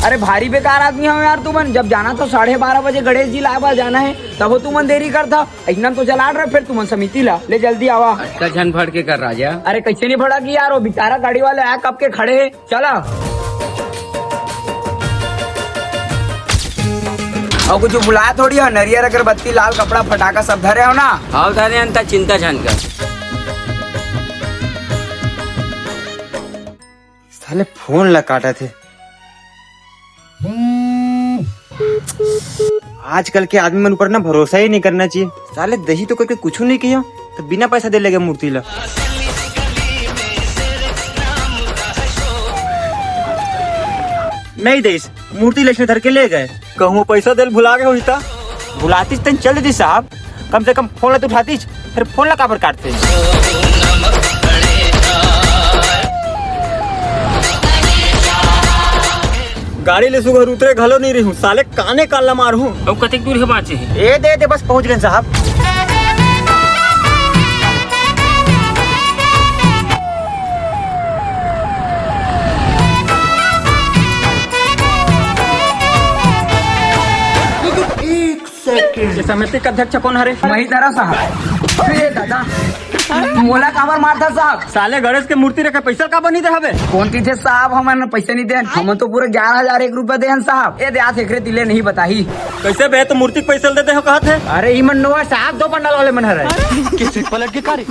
अरे भारी बेकार आदमी हो यार तुमन। जब जाना तो 12:30 बजे गणेश जी लाबा जाना है, तब तुमन देरी करता। इतना तो चला रहे, फिर तुमन समिति ला ले जल्दी आवा। अटका झन भर के कर राजा। अरे कैसे नहीं भड़ा की यार, वो बेचारा गाड़ी वाले आया कब के खड़े है। चला और कुछ बुलाया थोड़ी हो, नरियर अगरबत्ती लाल कपड़ा फटाका सब धरे हो ना। हाउ धरे अंता चिंता झन कर। साले फोन ला काटा थे। आजकल के आदमी मन ऊपर ना भरोसा ही नहीं करना चाहिए। साले दही तो करके कुछ नहीं किया तो बिना पैसा दे लेगा मूर्ति ला। नहीं देश मूर्ति लक्ष्मी धर के ले गए। कहूँ पैसा दे भुला गए होता। बुलाती तन चल देती साहब, कम से कम फोन ला तो उठाती, फिर फोन ला काबर काटते। गाड़ी ले सुगर उतरे घलो नहीं रही हूँ, साले काने काला मार हूँ। अब कतक दूर है बाचे है? ए दे बस पहुँच गए साहब। समिति का अध्यक्ष कौन हरे? वही तरह साहब। अरे दादा मोला काबर मारता साहब? साले गणेश के मूर्ति रखे पैसा काबर नहीं दे हवे? कौन थे साहब? हमारे पैसे नहीं दे, हम तो पूरे 11,001 रुपए दे साहब। ये देहात एकरे दिले नहीं बताही। कैसे बे तो मूर्ति पैसा देते हो कहते हैं? अरे ही मन नोआ साहब, 2 पंडाल वाले मन हरे। किसी पलट के कार्य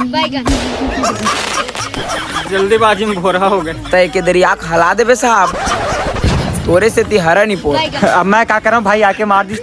जल्दीबाजी में भोरा हो गए। तय के दरिया हला देवे साहब, तोरे से ती हरा नहीं पोल। अब मैं क्या कर रहा हूँ भाई, आके मार दिस।